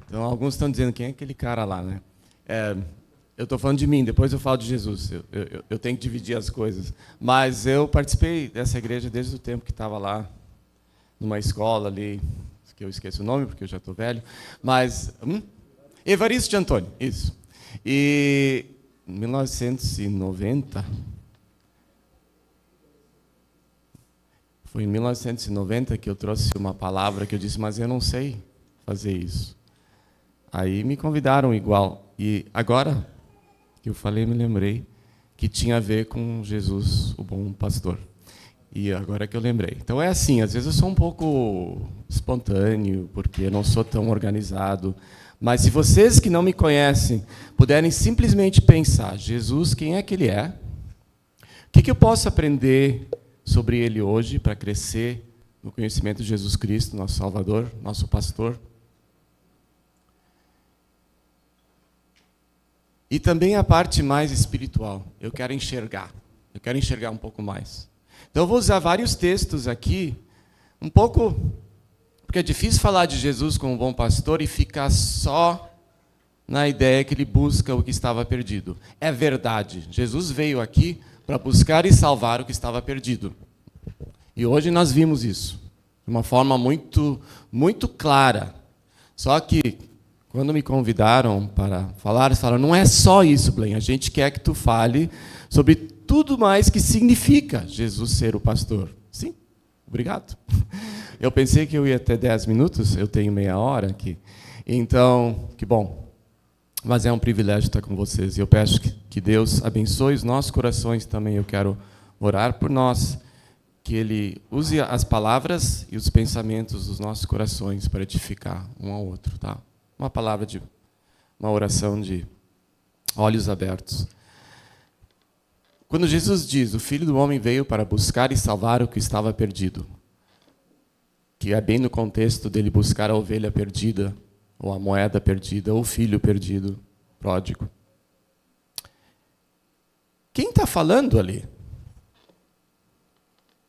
Então, alguns estão dizendo, quem é aquele cara lá, né? Eu estou falando de mim, depois eu falo de Jesus. Eu tenho que dividir as coisas. Mas eu participei dessa igreja desde o tempo que estava lá, numa escola ali, que eu esqueço o nome, porque eu já estou velho. Mas, Evaristo de Antônio, isso. E em 1990... Foi em 1990 que eu trouxe uma palavra que eu disse, mas eu não sei fazer isso. Aí me convidaram igual. E agora que eu falei, me lembrei que tinha a ver com Jesus, o bom pastor. E agora que eu lembrei. Então é assim, às vezes eu sou um pouco espontâneo, porque eu não sou tão organizado. Mas se vocês que não me conhecem puderem simplesmente pensar, Jesus, quem é que ele é? O que eu posso aprender sobre ele hoje para crescer no conhecimento de Jesus Cristo, nosso Salvador, nosso pastor? E também a parte mais espiritual. Eu quero enxergar um pouco mais. Então eu vou usar vários textos aqui, um pouco, porque é difícil falar de Jesus como bom pastor e ficar só na ideia que ele busca o que estava perdido. É verdade, Jesus veio aqui para buscar e salvar o que estava perdido. E hoje nós vimos isso, de uma forma muito, muito clara. Só que, quando me convidaram para falar, eles falaram, não é só isso, Blaine, a gente quer que tu fale sobre tudo mais que significa Jesus ser o pastor. Sim, obrigado. Eu pensei que eu ia ter 10 minutos, eu tenho meia hora aqui. Então, que bom. Mas é um privilégio estar com vocês. E eu peço que Deus abençoe os nossos corações também. Eu quero orar por nós, que Ele use as palavras e os pensamentos dos nossos corações para edificar um ao outro. Tá? Uma oração de olhos abertos. Quando Jesus diz, o Filho do Homem veio para buscar e salvar o que estava perdido, que é bem no contexto dele buscar a ovelha perdida, ou a moeda perdida, ou o filho perdido, pródigo. Quem está falando ali?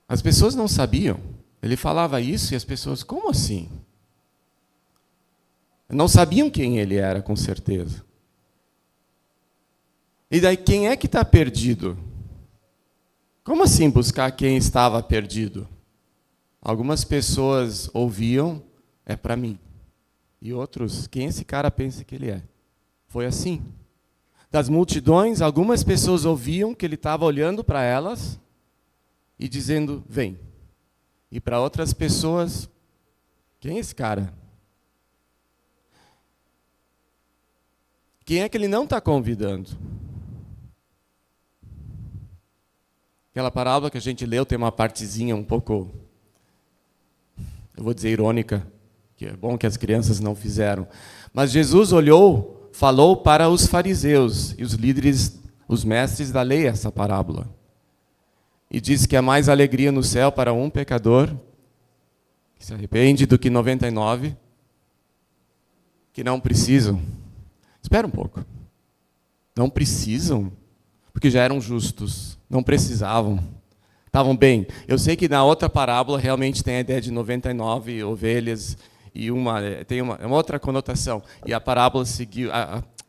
As pessoas não sabiam. Ele falava isso e as pessoas, como assim? Não sabiam quem ele era, com certeza. E daí, quem é que está perdido? Como assim buscar quem estava perdido? Algumas pessoas ouviam, é para mim. E outros, quem esse cara pensa que ele é? Foi assim. Das multidões, algumas pessoas ouviam que ele estava olhando para elas e dizendo, vem. E para outras pessoas, quem é esse cara? Quem é que ele não está convidando? Aquela parábola que a gente leu tem uma partezinha um pouco, eu vou dizer irônica, que é bom que as crianças não fizeram. Mas Jesus olhou, falou para os fariseus e os líderes, os mestres da lei, essa parábola. E disse que há mais alegria no céu para um pecador que se arrepende do que 99 que não precisam. Espera um pouco. Não precisam? Porque já eram justos, não precisavam. Estavam bem. Eu sei que na outra parábola realmente tem a ideia de 99 ovelhas e tem uma outra conotação. E a parábola seguiu...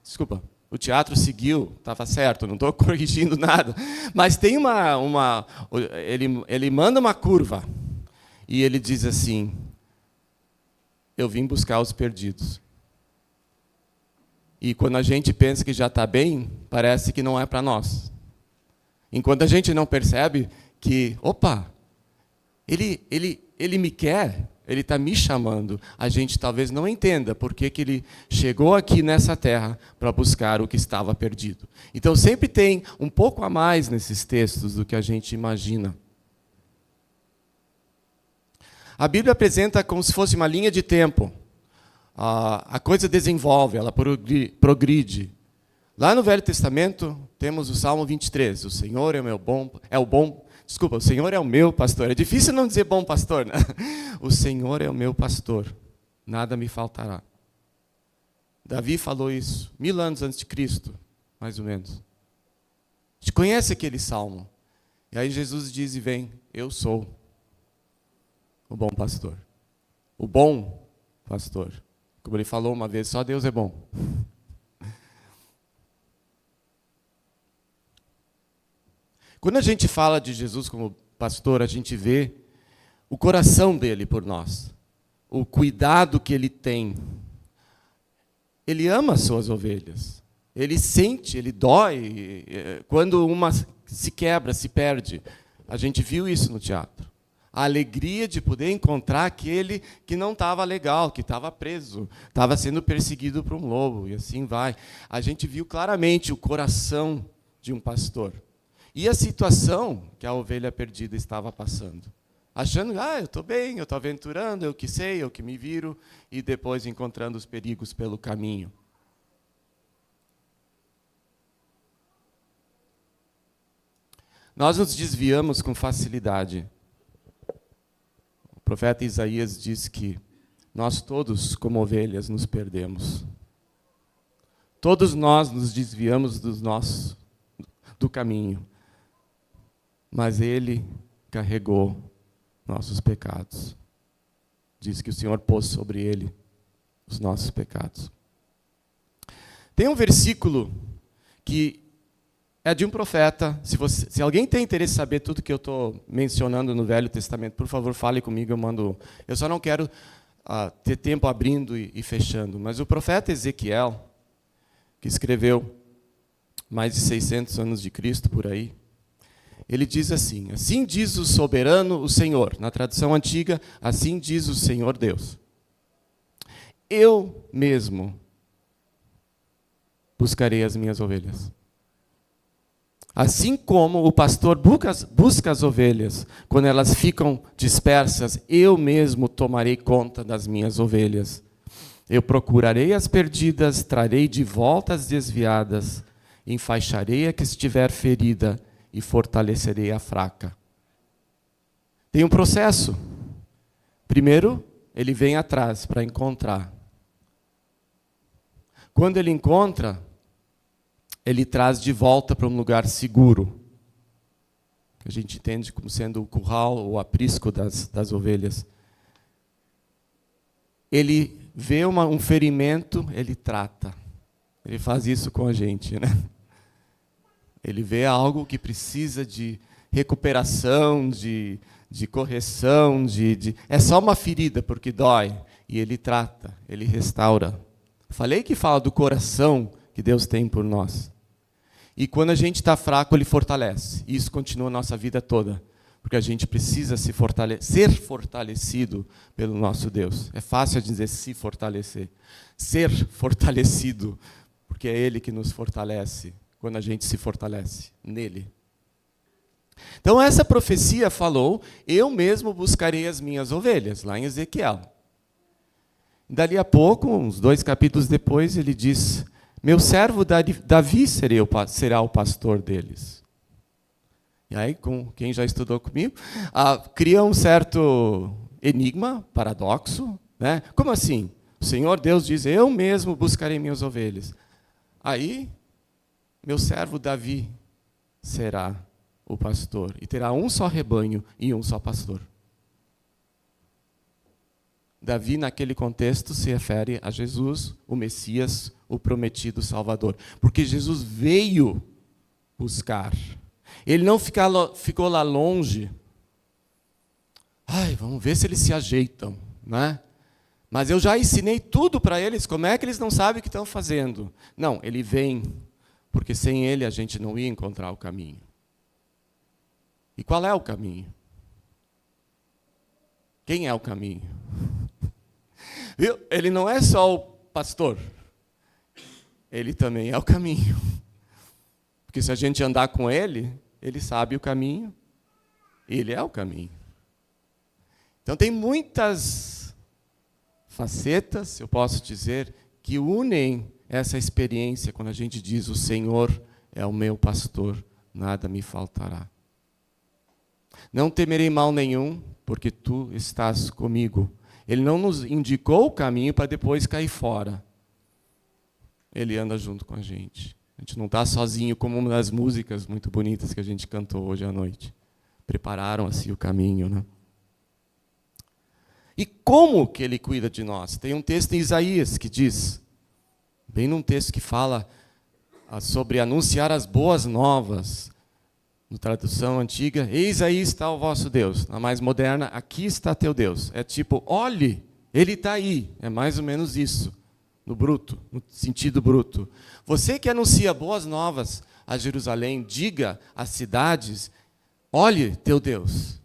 desculpa, o teatro seguiu, estava certo, não estou corrigindo nada. Mas tem ele manda uma curva. E ele diz assim, eu vim buscar os perdidos. E quando a gente pensa que já está bem, parece que não é para nós. Enquanto a gente não percebe que, opa, ele me quer, ele está me chamando, a gente talvez não entenda por que ele chegou aqui nessa terra para buscar o que estava perdido. Então sempre tem um pouco a mais nesses textos do que a gente imagina. A Bíblia apresenta como se fosse uma linha de tempo. A coisa desenvolve, ela progride. Lá no Velho Testamento, temos o Salmo 23. O Senhor o Senhor é o meu pastor. É difícil não dizer bom pastor, né? O Senhor é o meu pastor, nada me faltará. Davi falou isso 1000 anos antes de Cristo, mais ou menos. A gente conhece aquele salmo. E aí Jesus diz e vem, eu sou o bom pastor. O bom pastor. Como ele falou uma vez, só Deus é bom. Quando a gente fala de Jesus como pastor, a gente vê o coração dele por nós, o cuidado que ele tem. Ele ama as suas ovelhas. Ele sente, ele dói quando uma se quebra, se perde. A gente viu isso no teatro. A alegria de poder encontrar aquele que não estava legal, que estava preso, estava sendo perseguido por um lobo, e assim vai. A gente viu claramente o coração de um pastor. E a situação que a ovelha perdida estava passando. Achando, eu estou bem, eu estou aventurando, eu que sei, eu que me viro, e depois encontrando os perigos pelo caminho. Nós nos desviamos com facilidade. O profeta Isaías diz que nós todos, como ovelhas, nos perdemos. Todos nós nos desviamos do caminho. Mas ele carregou nossos pecados. Diz que o Senhor pôs sobre ele os nossos pecados. Tem um versículo que é de um profeta. Se alguém tem interesse em saber tudo que eu estou mencionando no Velho Testamento, por favor, fale comigo, eu mando. Eu só não quero ter tempo abrindo e fechando. Mas o profeta Ezequiel, que escreveu mais de 600 anos de Cristo, por aí, ele diz assim: assim diz o soberano, o Senhor. Na tradução antiga, assim diz o Senhor Deus. Eu mesmo buscarei as minhas ovelhas. Assim como o pastor busca as ovelhas, quando elas ficam dispersas, eu mesmo tomarei conta das minhas ovelhas. Eu procurarei as perdidas, trarei de volta as desviadas, enfaixarei a que estiver ferida e fortalecerei a fraca. Tem um processo. Primeiro, ele vem atrás para encontrar. Quando ele encontra, ele traz de volta para um lugar seguro. A gente entende como sendo o curral ou aprisco das ovelhas. Ele vê um ferimento, ele trata. Ele faz isso com a gente, né? Ele vê algo que precisa de recuperação, de correção, é só uma ferida porque dói. E ele trata, ele restaura. Falei que fala do coração que Deus tem por nós. E quando a gente está fraco, ele fortalece. E isso continua a nossa vida toda. Porque a gente precisa ser fortalecido pelo nosso Deus. É fácil dizer se fortalecer. Ser fortalecido, porque é Ele que nos fortalece quando a gente se fortalece nele. Então essa profecia falou, eu mesmo buscarei as minhas ovelhas, lá em Ezequiel. Dali a pouco, uns 2 capítulos depois, ele diz, meu servo Davi será o pastor deles. E aí, quem já estudou comigo, cria um certo enigma, paradoxo, né? Como assim? O Senhor Deus diz, eu mesmo buscarei minhas ovelhas. Aí, meu servo Davi será o pastor, e terá um só rebanho e um só pastor. Davi, naquele contexto, se refere a Jesus, o Messias, o prometido Salvador. Porque Jesus veio buscar. Ele não ficou lá longe. Vamos ver se eles se ajeitam, né? Mas eu já ensinei tudo para eles, como é que eles não sabem o que estão fazendo? Não, ele vem, porque sem ele a gente não ia encontrar o caminho. E qual é o caminho? Quem é o caminho? Viu? Ele não é só o pastor, ele também é o caminho. Porque se a gente andar com ele, ele sabe o caminho, ele é o caminho. Então tem muitas facetas, eu posso dizer, que unem essa experiência quando a gente diz, o Senhor é o meu pastor, nada me faltará. Não temerei mal nenhum, porque tu estás comigo. Ele não nos indicou o caminho para depois cair fora. Ele anda junto com a gente. A gente não está sozinho, como uma das músicas muito bonitas que a gente cantou hoje à noite. Prepararam assim o caminho, né? E como que Ele cuida de nós? Tem um texto em Isaías que diz, bem num texto que fala sobre anunciar as boas novas. Na tradução antiga, eis aí está o vosso Deus. Na mais moderna, aqui está teu Deus. É tipo, olhe, Ele está aí. É mais ou menos isso, no bruto, no sentido bruto. Você que anuncia boas novas a Jerusalém, diga às cidades, olhe teu Deus.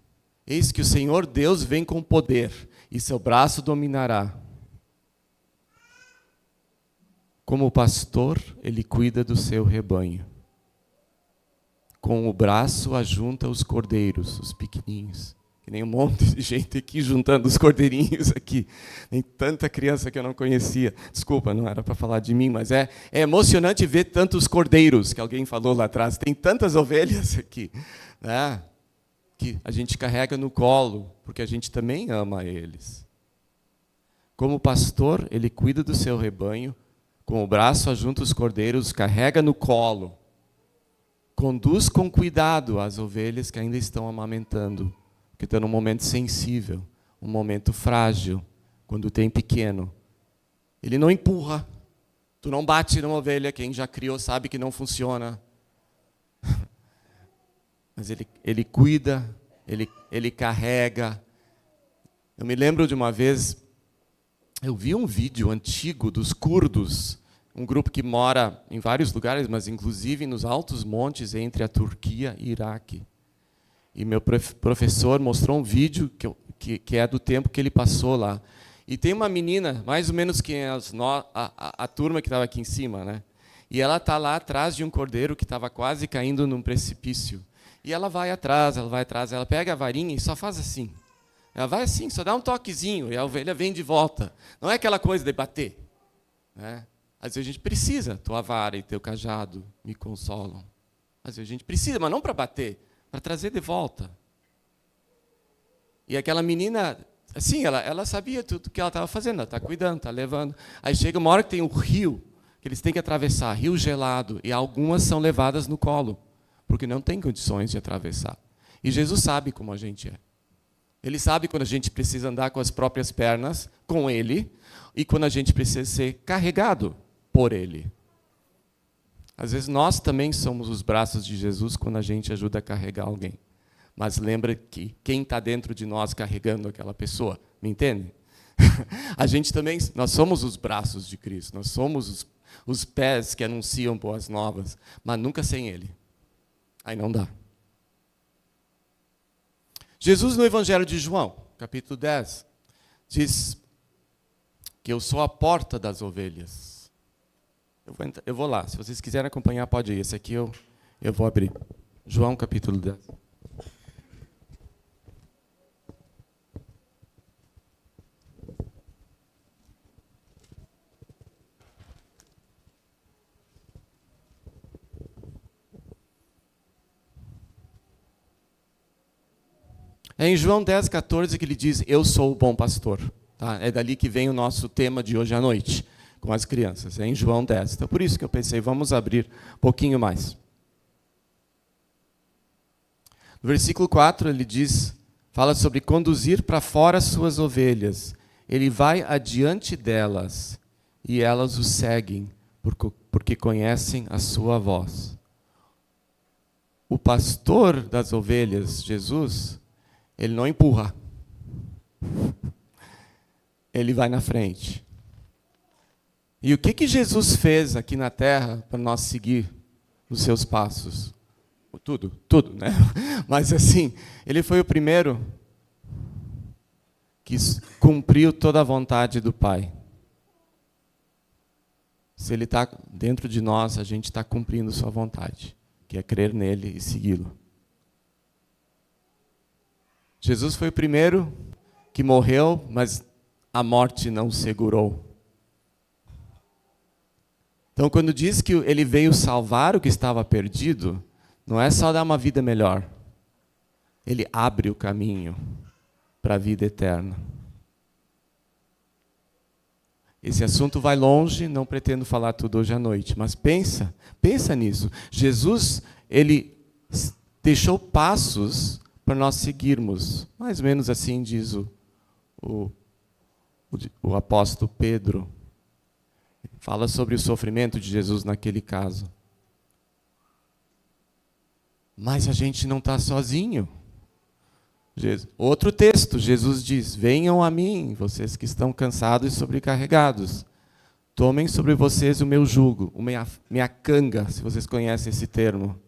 Eis que o Senhor Deus vem com poder, e seu braço dominará. Como pastor, Ele cuida do seu rebanho. Com o braço ajunta os cordeiros, os pequeninhos. Que nem um monte de gente aqui juntando os cordeirinhos aqui. Nem tanta criança que eu não conhecia. Desculpa, não era para falar de mim, mas é emocionante ver tantos cordeiros, que alguém falou lá atrás. Tem tantas ovelhas aqui, né, que a gente carrega no colo, porque a gente também ama eles. Como pastor, Ele cuida do seu rebanho, com o braço ajunta os cordeiros, carrega no colo. Conduz com cuidado as ovelhas que ainda estão amamentando, que estão num momento sensível, um momento frágil, quando tem pequeno. Ele não empurra. Tu não bate numa ovelha, quem já criou sabe que não funciona. Mas ele cuida, ele carrega. Eu me lembro de uma vez, eu vi um vídeo antigo dos curdos, um grupo que mora em vários lugares, mas inclusive nos altos montes entre a Turquia e Iraque. E meu professor mostrou um vídeo que é do tempo que ele passou lá. E tem uma menina, mais ou menos que a turma que estava aqui em cima, né? E ela está lá atrás de um cordeiro que estava quase caindo num precipício. E ela vai atrás, ela pega a varinha e só faz assim. Ela vai assim, só dá um toquezinho, e a ovelha vem de volta. Não é aquela coisa de bater, né? Às vezes a gente precisa, tua vara e teu cajado me consolam. Às vezes a gente precisa, mas não para bater, para trazer de volta. E aquela menina, assim, ela sabia tudo o que ela estava fazendo, ela está cuidando, está levando. Aí chega uma hora que tem um rio, que eles têm que atravessar, rio gelado, e algumas são levadas no colo, porque não tem condições de atravessar. E Jesus sabe como a gente é. Ele sabe quando a gente precisa andar com as próprias pernas, com Ele, e quando a gente precisa ser carregado por Ele. Às vezes nós também somos os braços de Jesus quando a gente ajuda a carregar alguém. Mas lembra que quem está dentro de nós carregando aquela pessoa, me entende? A gente também, nós somos os braços de Cristo, nós somos os pés que anunciam boas novas, mas nunca sem Ele. Aí não dá. Jesus, no Evangelho de João, capítulo 10, diz que eu sou a porta das ovelhas. Eu vou lá, se vocês quiserem acompanhar, pode ir. Esse aqui eu vou abrir. João, capítulo 10. É em João 10, 14 que ele diz, eu sou o bom pastor. Tá? É dali que vem o nosso tema de hoje à noite, com as crianças. É em João 10. Então, por isso que eu pensei, vamos abrir um pouquinho mais. No versículo 4, ele diz, fala sobre conduzir para fora as suas ovelhas. Ele vai adiante delas, e elas o seguem, porque conhecem a sua voz. O pastor das ovelhas, Jesus, ele não empurra. Ele vai na frente. E o que Jesus fez aqui na terra para nós seguir os seus passos? Tudo, né? Mas assim, ele foi o primeiro que cumpriu toda a vontade do Pai. Se ele está dentro de nós, a gente está cumprindo sua vontade, que é crer nele e segui-lo. Jesus foi o primeiro que morreu, mas a morte não o segurou. Então, quando diz que ele veio salvar o que estava perdido, não é só dar uma vida melhor. Ele abre o caminho para a vida eterna. Esse assunto vai longe, não pretendo falar tudo hoje à noite, mas pensa nisso. Jesus, ele deixou passos para nós seguirmos. Mais ou menos assim diz o apóstolo Pedro fala sobre o sofrimento de Jesus naquele caso. Mas a gente não está sozinho. Outro texto, Jesus diz: venham a mim, vocês que estão cansados e sobrecarregados. Tomem sobre vocês o meu jugo, minha canga, se vocês conhecem esse termo.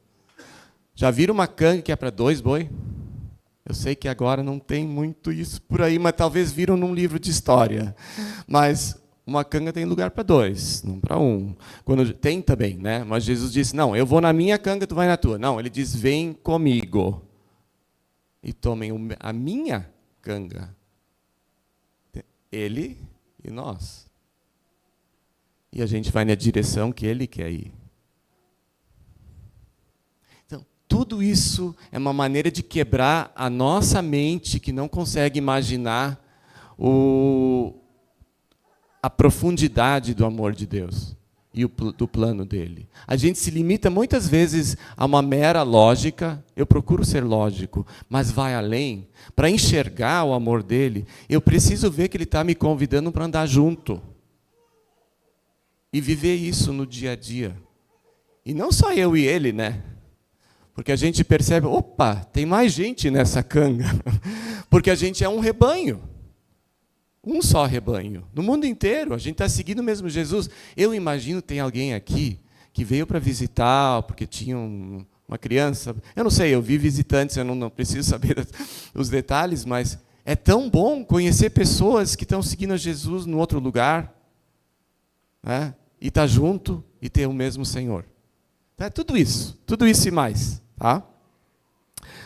Já viram uma canga que é para 2 boi? Eu sei que agora não tem muito isso por aí, mas talvez viram num livro de história. Mas uma canga tem lugar para 2, não para 1. Tem também, né? Mas Jesus disse: não, eu vou na minha canga, tu vai na tua. Não, ele diz: vem comigo e tomem a minha canga. Ele e nós. E a gente vai na direção que ele quer ir. Então, tudo isso é uma maneira de quebrar a nossa mente que não consegue imaginar a profundidade do amor de Deus e do plano dele. A gente se limita muitas vezes a uma mera lógica. Eu procuro ser lógico, mas vai além. Para enxergar o amor dele, eu preciso ver que ele está me convidando para andar junto. E viver isso no dia a dia. E não só eu e ele, né? Porque a gente percebe, opa, tem mais gente nessa canga. Porque a gente é um rebanho. Um só rebanho. No mundo inteiro, a gente está seguindo o mesmo Jesus. Eu imagino que tem alguém aqui que veio para visitar, porque tinha uma criança. Eu não sei, eu vi visitantes, eu não preciso saber os detalhes, mas é tão bom conhecer pessoas que estão seguindo a Jesus no outro lugar, né? E estar junto e ter o mesmo Senhor. Então, é tudo isso e mais. Tá?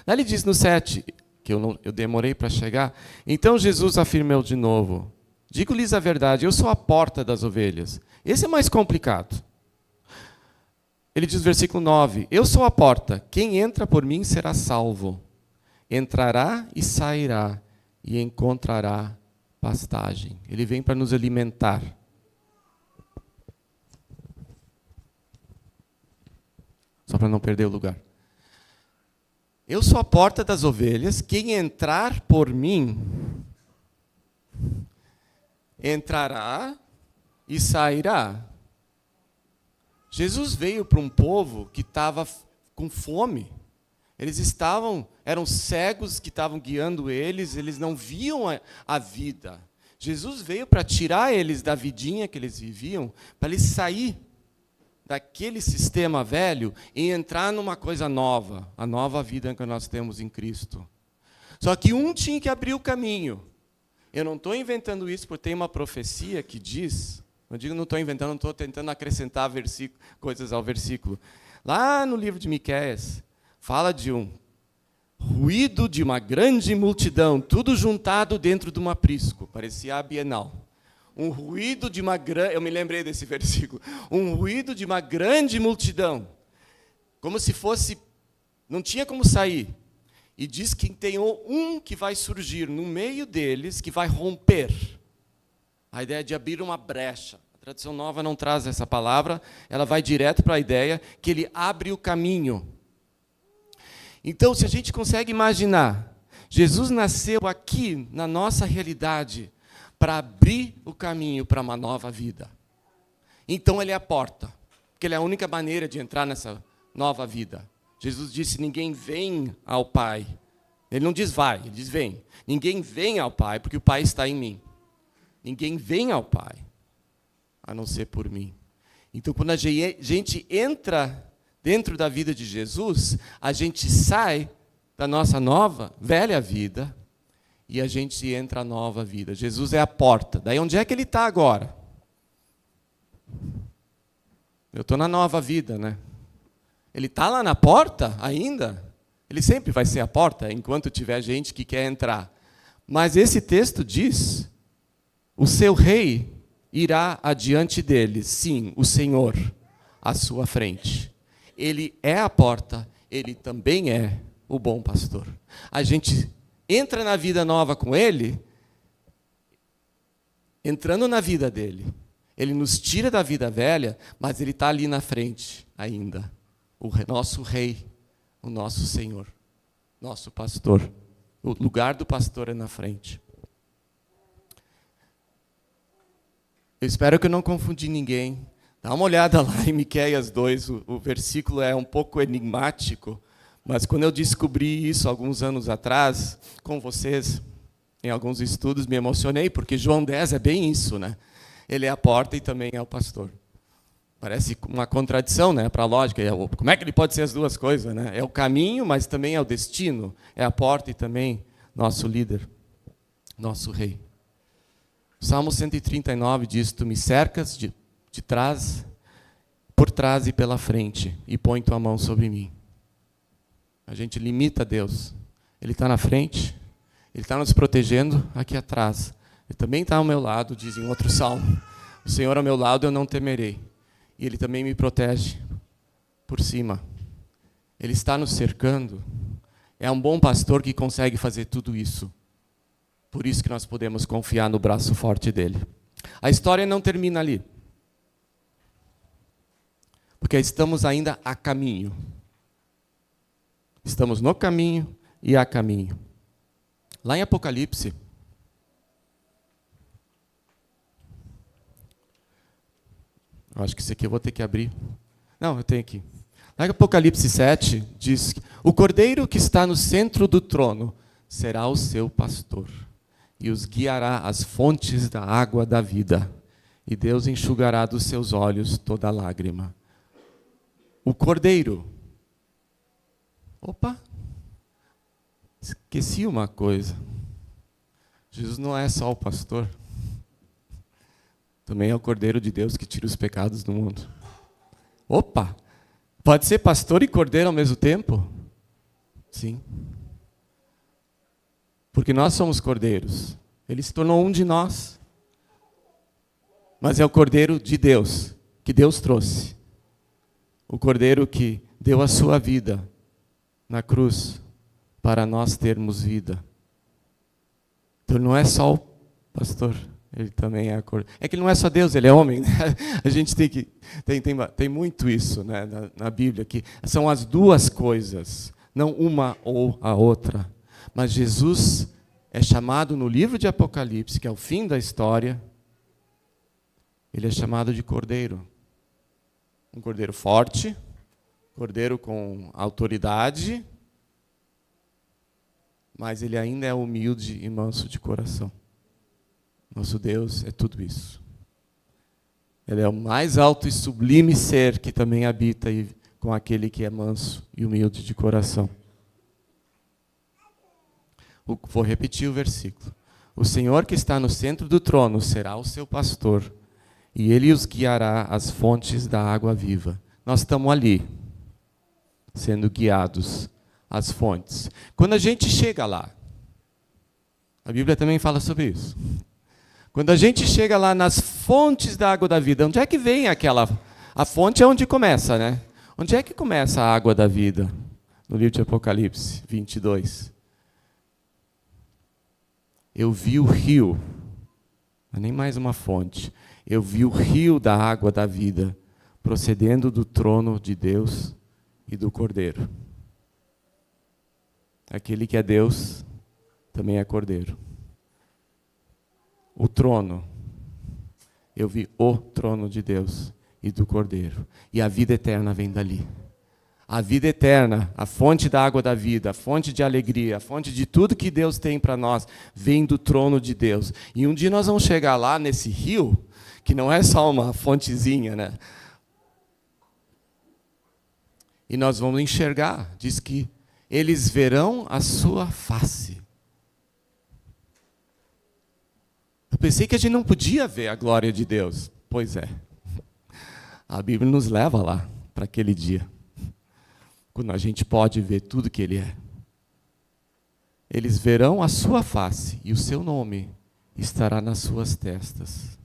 Daí ele diz no 7, que eu demorei para chegar. Então Jesus afirmou de novo: digo-lhes a verdade, eu sou a porta das ovelhas. Esse é mais complicado. Ele diz no versículo 9: eu sou a porta, quem entra por mim será salvo. Entrará e sairá, e encontrará pastagem. Ele vem para nos alimentar. Só para não perder o lugar. Eu sou a porta das ovelhas, quem entrar por mim, entrará e sairá. Jesus veio para um povo que estava com fome. Eram cegos que estavam guiando eles não viam a vida. Jesus veio para tirar eles da vidinha que eles viviam, para eles sair daquele sistema velho e entrar numa coisa nova, a nova vida que nós temos em Cristo. Só que um tinha que abrir o caminho. Eu não estou inventando isso, porque tem uma profecia que diz, não estou inventando, não estou tentando acrescentar coisas ao versículo. Lá no livro de Miqueias, fala de um ruído de uma grande multidão, tudo juntado dentro de um aprisco, parecia a Bienal. Um ruído de uma grande... Eu me lembrei desse versículo. Um ruído de uma grande multidão. Como se fosse... Não tinha como sair. E diz que tem um que vai surgir no meio deles, que vai romper. A ideia de abrir uma brecha. A tradução nova não traz essa palavra. Ela vai direto para a ideia que ele abre o caminho. Então, se a gente consegue imaginar, Jesus nasceu aqui, na nossa realidade, para abrir o caminho para uma nova vida. Então ele é a porta, porque ele é a única maneira de entrar nessa nova vida. Jesus disse: ninguém vem ao Pai. Ele não diz vai, ele diz vem. Ninguém vem ao Pai, porque o Pai está em mim. Ninguém vem ao Pai, a não ser por mim. Então, quando a gente entra dentro da vida de Jesus, a gente sai da nossa velha vida, e a gente entra na nova vida. Jesus é a porta. Daí onde é que ele está agora? Eu estou na nova vida, né? Ele está lá na porta ainda? Ele sempre vai ser a porta, enquanto tiver gente que quer entrar. Mas esse texto diz: o seu rei irá adiante dele, sim, o Senhor, à sua frente. Ele é a porta, ele também é o bom pastor. A gente entra na vida nova com ele, entrando na vida dele. Ele nos tira da vida velha, mas ele está ali na frente ainda. O nosso rei, o nosso Senhor, nosso pastor. O lugar do pastor é na frente. Eu espero que eu não confundi ninguém. Dá uma olhada lá em Miqueias 2, o versículo é um pouco enigmático, mas quando eu descobri isso alguns anos atrás, com vocês, em alguns estudos, me emocionei, porque João 10 é bem isso, né? Ele é a porta e também é o pastor. Parece uma contradição, né, para a lógica. Como é que ele pode ser as duas coisas, né? É o caminho, mas também é o destino. É a porta e também nosso líder, nosso rei. O Salmo 139 diz: Tu me cercas de trás, por trás e pela frente, e põe tua mão sobre mim. A gente limita Deus. Ele está na frente, Ele está nos protegendo aqui atrás. Ele também está ao meu lado, diz em outro salmo. O Senhor ao meu lado, eu não temerei. E Ele também me protege por cima. Ele está nos cercando. É um bom pastor que consegue fazer tudo isso. Por isso que nós podemos confiar no braço forte dele. A história não termina ali. Porque estamos ainda a caminho. Estamos no caminho e a caminho. Lá em Apocalipse, eu acho que isso aqui eu vou ter que abrir. Não, eu tenho aqui. Lá em Apocalipse 7, diz que o cordeiro que está no centro do trono será o seu pastor, e os guiará às fontes da água da vida, e Deus enxugará dos seus olhos toda lágrima. O cordeiro. Opa! Esqueci uma coisa. Jesus não é só o pastor. Também é o Cordeiro de Deus que tira os pecados do mundo. Opa! Pode ser pastor e cordeiro ao mesmo tempo? Sim. Porque nós somos cordeiros. Ele se tornou um de nós. Mas é o Cordeiro de Deus, que Deus trouxe. O Cordeiro que deu a sua vida na cruz para nós termos vida. Então não é só o pastor, ele também é a Cordeiro. É que ele não é só Deus, ele é homem. Né? A gente tem muito isso, né, na Bíblia, que são as duas coisas, não uma ou a outra. Mas Jesus é chamado no livro de Apocalipse, que é o fim da história, ele é chamado de Cordeiro. Um cordeiro forte, cordeiro com autoridade, mas ele ainda é humilde e manso de coração. Nosso Deus é tudo isso. Ele é o mais alto e sublime ser que também habita com aquele que é manso e humilde de coração. Vou repetir o versículo. O Senhor que está no centro do trono será o seu pastor, e ele os guiará às fontes da água viva. Nós estamos ali, sendo guiados às fontes. Quando a gente chega lá, a Bíblia também fala sobre isso. Quando a gente chega lá nas fontes da água da vida, onde é que vem aquela... A fonte é onde começa, né? Onde é que começa a água da vida? No livro de Apocalipse 22. Eu vi o rio, não é nem mais uma fonte. Eu vi o rio da água da vida, procedendo do trono de Deus e do Cordeiro. Aquele que é Deus, também é Cordeiro. O trono, eu vi o trono de Deus e do Cordeiro. E a vida eterna vem dali. A vida eterna, a fonte da água da vida, a fonte de alegria, a fonte de tudo que Deus tem para nós, vem do trono de Deus. E um dia nós vamos chegar lá nesse rio, que não é só uma fontezinha, né? E nós vamos enxergar, diz que eles verão a sua face. Eu pensei que a gente não podia ver a glória de Deus. Pois é. A Bíblia nos leva lá, para aquele dia. Quando a gente pode ver tudo que Ele é. Eles verão a sua face e o seu nome estará nas suas testas.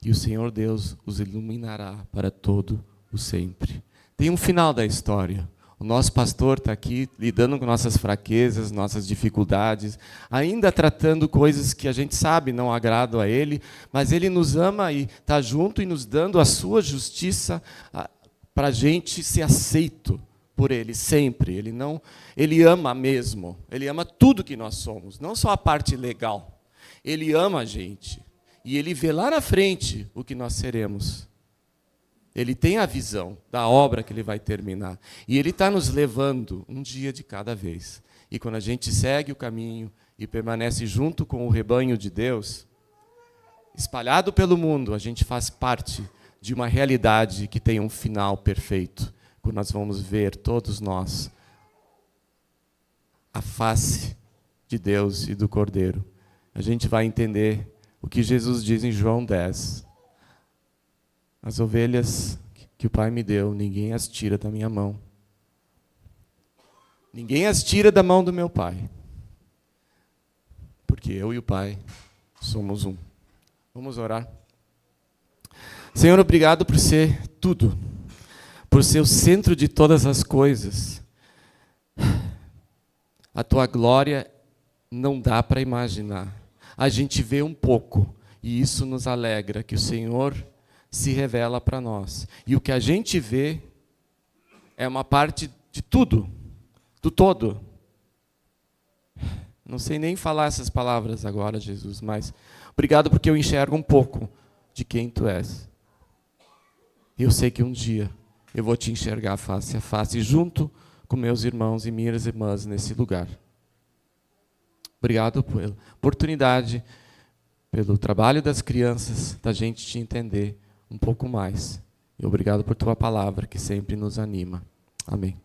E o Senhor Deus os iluminará para todo o sempre. Tem um final da história. O nosso pastor está aqui lidando com nossas fraquezas, nossas dificuldades, ainda tratando coisas que a gente sabe não agradam a Ele, mas Ele nos ama e está junto e nos dando a sua justiça para a gente ser aceito por Ele sempre. Ele ama mesmo, Ele ama tudo que nós somos, não só a parte legal. Ele ama a gente. E Ele vê lá na frente o que nós seremos. Ele tem a visão da obra que Ele vai terminar. E Ele está nos levando um dia de cada vez. E quando a gente segue o caminho e permanece junto com o rebanho de Deus, espalhado pelo mundo, a gente faz parte de uma realidade que tem um final perfeito. Quando nós vamos ver, todos nós, a face de Deus e do Cordeiro, a gente vai entender o que Jesus diz em João 10. As ovelhas que o Pai me deu, ninguém as tira da minha mão. Ninguém as tira da mão do meu Pai. Porque eu e o Pai somos um. Vamos orar. Senhor, obrigado por ser tudo. Por ser o centro de todas as coisas. A tua glória não dá para imaginar. A gente vê um pouco, e isso nos alegra, que o Senhor se revela para nós. E o que a gente vê é uma parte de tudo, do todo. Não sei nem falar essas palavras agora, Jesus, mas obrigado porque eu enxergo um pouco de quem Tu és. E eu sei que um dia eu vou Te enxergar face a face, junto com meus irmãos e minhas irmãs nesse lugar. Obrigado pela oportunidade, pelo trabalho das crianças, da gente Te entender um pouco mais. E obrigado por Tua palavra, que sempre nos anima. Amém.